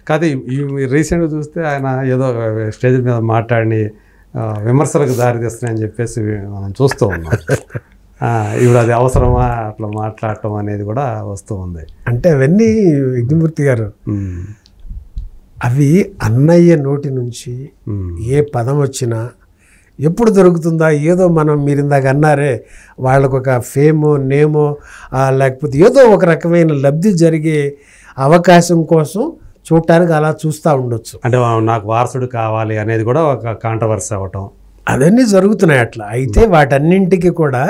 కాదు ఈ రీసెంట్గా చూస్తే ఆయన ఏదో స్టేజ్ మీద మాట్లాడి విమర్శలకు దారి తీస్తున్నాయని చెప్పేసి మనం చూస్తూ ఉన్నాం. ఇప్పుడు అది అవసరమా అట్లా మాట్లాడటం అనేది కూడా వస్తూ ఉంది. అంటే అవన్నీ యజ్ఞమూర్తి గారు అవి అన్నయ్య నోటి నుంచి ఏ పదం వచ్చినా ఎప్పుడు దొరుకుతుందా ఏదో మనం మీరు ఇందాక అన్నారే వాళ్ళకు ఒక ఫేమో నేమో లేకపోతే ఏదో ఒక రకమైన లబ్ధి జరిగే అవకాశం కోసం చూడటానికి అలా చూస్తూ ఉండొచ్చు. అంటే నాకు వారసుడు కావాలి అనేది కూడా ఒక కాంట్రవర్సీ అవ్వటం అవన్నీ జరుగుతున్నాయి అట్లా. అయితే వాటన్నింటికి కూడా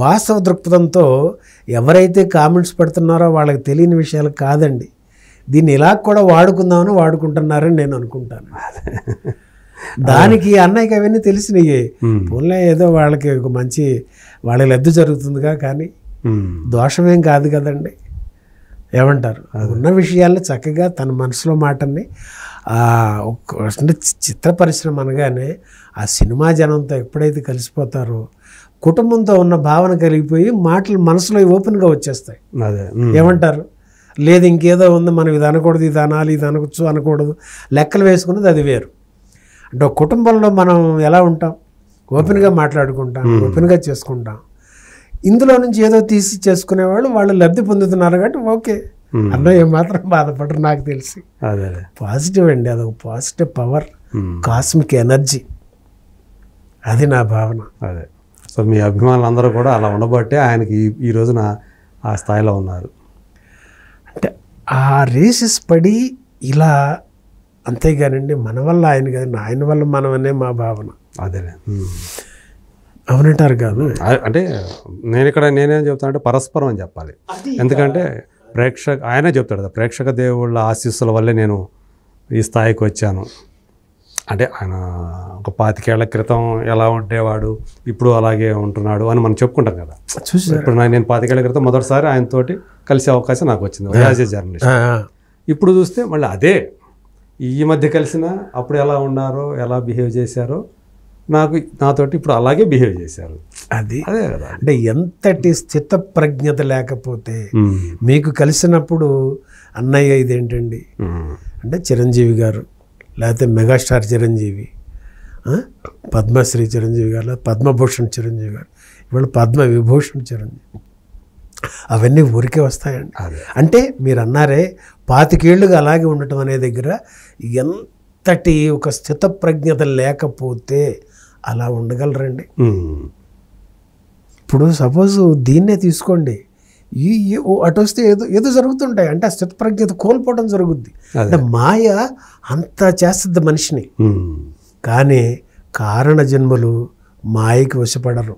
వాస్తవ దృక్పథంతో ఎవరైతే కామెంట్స్ పెడుతున్నారో వాళ్ళకి తెలియని విషయాలు కాదండి. దీన్ని ఇలా కూడా వాడుకుందామని వాడుకుంటున్నారని నేను అనుకుంటాను. దానికి అన్నయ్యకి అవన్నీ తెలిసినయే. పోన్లే ఏదో వాళ్ళకి ఒక మంచి వాళ్ళకి లబ్ధి జరుగుతుందిగా, కానీ దోషమేం కాదు కదండి. ఏమంటారు? ఉన్న విషయాల్లో చక్కగా తన మనసులో మాటని అంటే చిత్ర పరిశ్రమ అనగానే ఆ సినిమా జనంతో ఎప్పుడైతే కలిసిపోతారో కుటుంబంతో ఉన్న భావన కలిగిపోయి మాటలు మనసులో ఓపెన్గా వచ్చేస్తాయి. ఏమంటారు? లేదు ఇంకేదో ఉంది, మనం ఇది అనకూడదు, ఇది అనాలి, ఇది అనవచ్చు అనకూడదు, లెక్కలు వేసుకున్నది అది వేరు. అంటే ఒక కుటుంబంలో మనం ఎలా ఉంటాం, ఓపెన్గా మాట్లాడుకుంటాం, ఓపెన్గా చేసుకుంటాం. ఇందులో నుంచి ఏదో తీసి చేసుకునేవాళ్ళు వాళ్ళు లబ్ధి పొందుతున్నారు కాబట్టి ఓకే, అన్నయ్య ఏమాత్రం బాధపడరు. నాకు తెలిసి పాజిటివ్ అండి, అదొక పాజిటివ్ పవర్, కాస్మిక్ ఎనర్జీ, అది నా భావన. అదే. సో మీ అభిమానులు అందరూ కూడా అలా ఉండబట్టే ఆయనకి ఈ రోజున ఆ స్థాయిలో ఉన్నారు. అంటే ఆ రేసెస్ పడి ఇలా, అంతేగానండి మన వల్ల ఆయన కాదు, ఆయన వల్ల మనమనే మా భావన. అదేలే, అవునంటారు కాదు. అంటే నేనేం చెప్తాను అంటే పరస్పరం అని చెప్పాలి. ఎందుకంటే ఆయనే చెప్తాడు కదా, ప్రేక్షక దేవుళ్ళ ఆశీస్సుల వల్లే నేను ఈ స్థాయికి వచ్చాను. అంటే ఆయన ఒక 25 ఏళ్ల క్రితం ఎలా ఉండేవాడు, ఇప్పుడు అలాగే ఉంటున్నాడు అని మనం చెప్పుకుంటాం కదా. ఇప్పుడు నేను 25 ఏళ్ల క్రితం మొదటిసారి ఆయనతోటి కలిసే అవకాశం నాకు వచ్చింది యాజ్ ఏ జర్నలిస్ట్. ఇప్పుడు చూస్తే మళ్ళీ అదే ఈ మధ్య కలిసిన అప్పుడు ఎలా ఉన్నారో, ఎలా బిహేవ్ చేశారో నాతోటి ఇప్పుడు అలాగే బిహేవ్ చేశారు. అదే కదా. అంటే ఎంతటి స్థిత ప్రజ్ఞత లేకపోతే మీకు కలిసినప్పుడు అన్నయ్య ఇదేంటండి అంటే చిరంజీవి గారు, లేకపోతే మెగాస్టార్ చిరంజీవి, పద్మశ్రీ చిరంజీవి గారు, లేదా పద్మభూషణ్ చిరంజీవి గారు, ఇవాళ పద్మ విభూషణ్ చిరంజీవి, అవన్నీ ఊరికే వస్తాయండి. అంటే మీరు అన్నారే 25 ఏళ్ళుగా అలాగే ఉండటం అనే దగ్గర ఎంతటి ఒక స్థిత ప్రజ్ఞత లేకపోతే అలా ఉండగలరండి. ఇప్పుడు సపోజ్ దీన్నే తీసుకోండి, అటు వస్తే ఏదో జరుగుతుంటాయి, అంటే ఆ స్థిత ప్రజ్ఞత కోల్పోవడం జరుగుద్ది. అంటే మాయ అంత చేస్తుంది మనిషిని. కానీ కారణ జన్మలు మాయకి వశపడరు,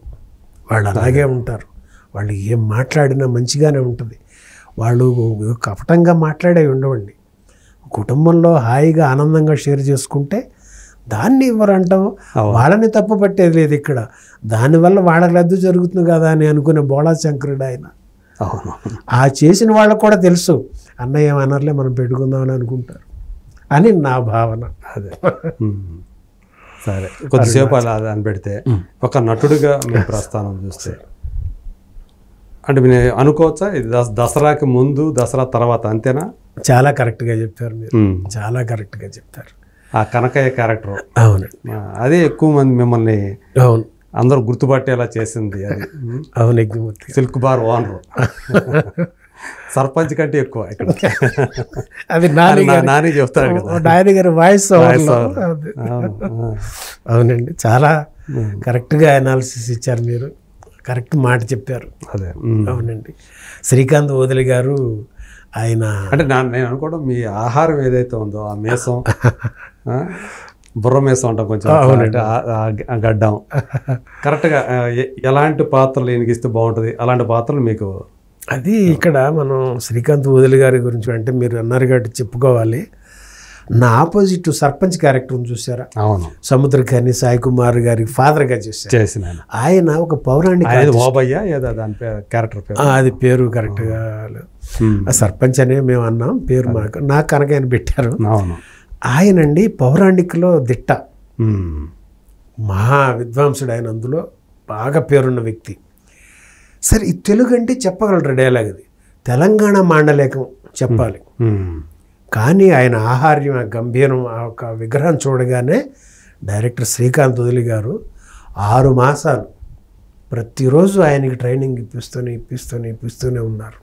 వాళ్ళు అలాగే ఉంటారు. వాళ్ళు ఏం మాట్లాడినా మంచిగానే ఉంటుంది. వాళ్ళు కపటంగా మాట్లాడే ఉండవండి. కుటుంబంలో హాయిగా ఆనందంగా షేర్ చేసుకుంటే దాన్ని ఎవరంటాం, వాళ్ళని తప్పు పట్టేది లేదు ఇక్కడ. దానివల్ల వాళ్ళకి లబ్ధి జరుగుతుంది కదా అని అనుకునే బోళా శంకరుడు ఆయన. ఆ చేసిన వాళ్ళకు కూడా తెలుసు, అన్నయ్య ఏమనర్లే మనం పెట్టుకుందామని అనుకుంటారు అని నా భావన. అదే. సరే, కొద్దిసేపు అలా అని పెడితే ఒక నటుడిగా మీ ప్రస్థానం చూస్తే అంటే మీరు అనుకోవచ్చా ఇది దసరాకి ముందు దసరా తర్వాత అంతేనా? చాలా కరెక్ట్గా చెప్పారు మీరు, చాలా కరెక్ట్గా చెప్పారు. ఆ కనకయ్య క్యారెక్టర్ అవునండి, అదే ఎక్కువ మంది మిమ్మల్ని అవును అందరూ గుర్తుపట్టేలా చేసింది. అది అవును, Yagnamurthy silk bar owner, sarpanch కంటే ఎక్కువ ఇక్కడ. అది నాని చెప్తాడు కదా, నాని గారి వాయిస్. అవునండి, చాలా కరెక్ట్గా అనాలిసిస్ ఇచ్చారు మీరు, కరెక్ట్ మాట చెప్పారు. అదే, అవునండి. శ్రీకాంత్ ఓదెలి గారు ఆయన అంటే నేను అనుకోవడం మీ ఆహారం ఏదైతే ఉందో ఆ మేసం, బుర్ర మేసం అంటాం కొంచెం, గడ్డం కరెక్ట్గా ఎలాంటి పాత్రలు ఈయనకిస్తే బాగుంటుంది, అలాంటి పాత్రలు మీకు. అది ఇక్కడ మనం శ్రీకాంత్ ఓదెలి గారి గురించి అంటే మీరు అన్నారు కాబట్టి చెప్పుకోవాలి. నా ఆపోజిట్ సర్పంచ్ క్యారెక్టర్ చూసారా? అవును, సముద్రఖని సాయి కుమార్ గారి ఫాదర్గా చేసిన ఆయన ఒక పౌరాణిక క్యారెక్టర్, అది పేరు కరెక్ట్గా సర్పంచ్ అనే మేము అన్నాం, పేరు నాకు కనుక ఆయన పెట్టారు. ఆయనండి పౌరాణికలో దిట్ట, మహా విద్వాంసుడు ఆయన, అందులో బాగా పేరున్న వ్యక్తి. సరే, ఈ తెలుగు అంటే చెప్పగలరు డైలాగ్, అది తెలంగాణ మాండలేకం చెప్పాలి, కానీ ఆయన ఆహార్యం, ఆ గంభీరం, ఆ ఒక విగ్రహం చూడగానే డైరెక్టర్ శ్రీకాంత్ వదిలి గారు 6 మాసాలు ప్రతిరోజు ఆయనకి ట్రైనింగ్ ఇప్పిస్తూనే ఉన్నారు.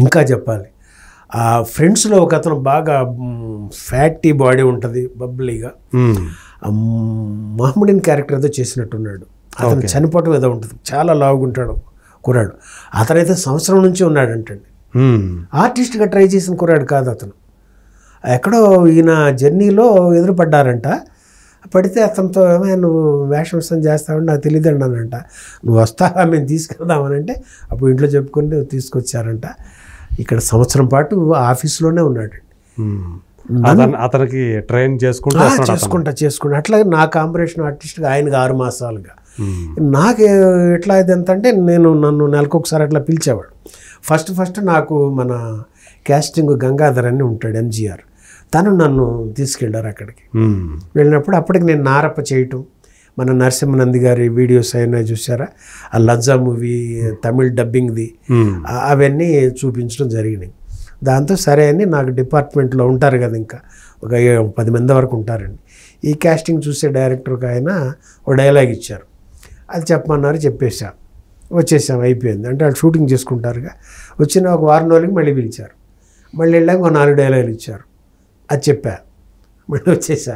ఇంకా చెప్పాలి, ఆ ఫ్రెండ్స్లో ఒక అతను బాగా ఫ్యాటీ బాడీ ఉంటుంది, బబ్లీగా, మహమ్మడిన్ క్యారెక్టర్ ఏదో చేసినట్టున్నాడు. అతను చనిపోవటం ఏదో ఉంటుంది, చాలా లావుగుంటాడు కుర్రాడు. అతనైతే సంవత్సరం నుంచి ఉన్నాడంటండి. ఆర్టిస్ట్గా ట్రై చేసిన కుర్రాడు కాదు అతను. ఎక్కడో ఈయన జర్నీలో ఎదురుపడ్డారంట. పడితే అతనితో నువ్వు వేషం చేస్తావని నాకు తెలియదండి అనంట. నువ్వు వస్తావా, మేము తీసుకెళ్దామనంటే అప్పుడు ఇంట్లో చెప్పుకొని తీసుకొచ్చారంట. ఇక్కడ సంవత్సరం పాటు ఆఫీసులోనే ఉన్నాడండి. అతనికి ట్రైన్ చేసుకుంటా అట్లాగే నా కాంబినేషన్ ఆర్టిస్ట్గా ఆయనకి 6 మాసాలుగా. నాకు ఎట్లా అయితే ఎంతంటే నన్ను నెలకొకసారి అట్లా పిలిచేవాడు. ఫస్ట్ నాకు మన క్యాస్టింగ్ గంగాధర్ అని ఉంటాడు, ఎంజీఆర్, తను నన్ను తీసుకెళ్ళారు అక్కడికి. వెళ్ళినప్పుడు అప్పటికి నేను నారప్ప చేయటం, మన నరసింహనంది గారి వీడియోస్ అయినా చూసారా, ఆ లజ్జా మూవీ తమిళ్ డబ్బింగ్ది, అవన్నీ చూపించడం జరిగినాయి. దాంతో సరే అని నాకు డిపార్ట్మెంట్లో ఉంటారు కదా, ఇంకా ఒక 10 మంది వరకు ఉంటారండి. ఈ క్యాస్టింగ్ చూసే డైరెక్టర్కి ఆయన ఒక డైలాగ్ ఇచ్చారు, అది చెప్పమన్నారు, వచ్చేసాం, అయిపోయింది. అంటే వాళ్ళు షూటింగ్ చేసుకుంటారుగా. వచ్చిన ఒక వారం రోజులకి మళ్ళీ పిలిచారు. మళ్ళీ వెళ్ళాక ఒక 4 డైలాగులు ఇచ్చారు, అది చెప్పా. మళ్ళీ వచ్చేసా.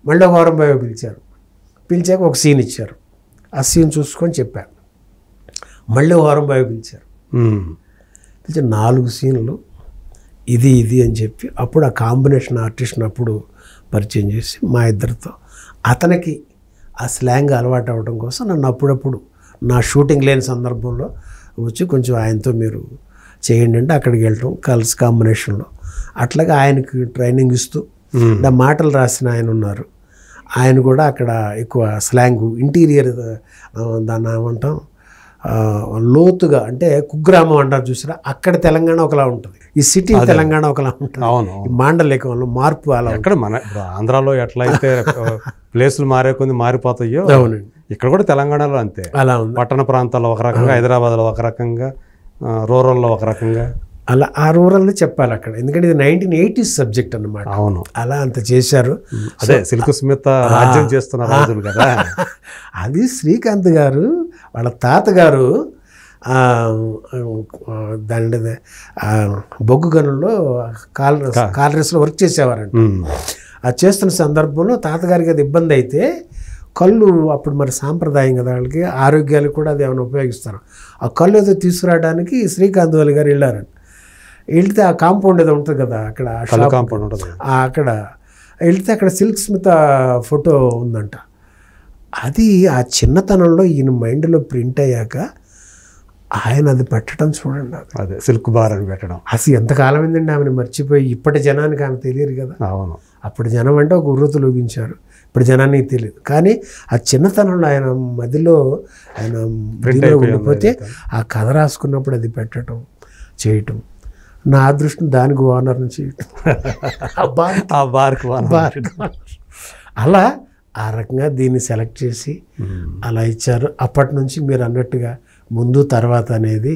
మళ్ళీ ఒక వారం బాగా పిలిచాక ఒక సీన్ ఇచ్చారు, ఆ సీన్ చూసుకొని చెప్పా. మళ్ళీ ఒక వారం బాగా పిలిచారు. 4 సీన్లు, ఇది అని చెప్పి అప్పుడు ఆ కాంబినేషన్ ఆర్టిస్ట్ని అప్పుడు పరిచయం చేసి మా ఇద్దరితో, అతనికి ఆ స్లాంగ్ అలవాటు అవ్వడం కోసం నన్ను అప్పుడప్పుడు నా షూటింగ్ లేని సందర్భంలో వచ్చి కొంచెం ఆయనతో మీరు చేయండి అంటే అక్కడికి వెళ్ళటం, కలర్స్ కాంబినేషన్లో అట్లాగే ఆయనకి ట్రైనింగ్ ఇస్తూ. నా మాటలు రాసిన ఆయన ఉన్నారు, ఆయన కూడా అక్కడ ఎక్కువ స్లాంగ్ ఇంటీరియర్ దాన్ని ఏమంటాం, లోతుగా అంటే కుగ్రామం అంటారు చూసారా, అక్కడ తెలంగాణ ఒకలా ఉంటుంది, ఈ సిటీ తెలంగాణ ఒకలా ఉంటుంది. ఈ మాండలికంలో మార్పు అలా. అక్కడ మన ఆంధ్రాలో ఎట్లయితే ప్లేసులు మారే కొద్ది మారిపోతాయో, అవునండి, ఇక్కడ కూడా తెలంగాణలో అంతే. అలా ఉంది. పట్టణ ప్రాంతాల్లో ఒక రకంగా, హైదరాబాద్లో ఒక రకంగా, రూరల్లో ఒక రకంగా. అలా ఆ రూరల్లో చెప్పాలి అక్కడ, ఎందుకంటే ఇది 1980s సబ్జెక్ట్ అన్నమాట. అవును, అలా అంత చేశారు. అదే సిల్క్ స్మిత రాజ్యం చేస్తున్న రోజులు కదా. అది శ్రీకాంత్ గారు వాళ్ళ తాతగారు దాని బొగ్గు గనుల్లో కాలరీస్లో వర్క్ చేసేవారంట. అది చేస్తున్న సందర్భంలో తాతగారికి అది ఇబ్బంది అయితే, కళ్ళు అప్పుడు మరి సాంప్రదాయం కదా వాళ్ళకి, ఆరోగ్యాలకు కూడా అది ఏమైనా ఉపయోగిస్తారు. ఆ కళ్ళు ఏదో తీసుకురావడానికి శ్రీకాంత్ వాళ్ళ గారు వెళ్ళారంట. వెళ్తే ఆ కాంపౌండ్ ఏదో ఉంటుంది కదా అక్కడ, కాంపౌండ్ ఉంటుంది, అక్కడ వెళ్తే అక్కడ సిల్క్ స్మిత ఫోటో ఉందంట. అది ఆ చిన్నతనంలో ఈయన మైండ్లో ప్రింట్ అయ్యాక ఆయన అది పెట్టడం చూడండి, అదే సిల్క్ బార్ అని పెట్టడం. అసలు ఎంతకాలం ఏందండి ఆమెను మర్చిపోయి. ఇప్పటి జనానికి ఆమె తెలియదు కదా. అవును, అప్పుడు జనం అంటే ఒక ఉర్రతులు ఊగించారు, ఇప్పుడు జనానికి తెలియదు. కానీ ఆ చిన్నతనంలో ఆయన మదిలో ఆయన ఉండిపోతే ఆ కథ రాసుకున్నప్పుడు అది పెట్టడం, చేయటం, నా అదృష్టం దానికి ఓనర్ని చేయటం, అలా ఆ రకంగా దీన్ని సెలెక్ట్ చేసి అలా ఇచ్చారు. అప్పటి నుంచి మీరు అన్నట్టుగా ముందు తర్వాత అనేది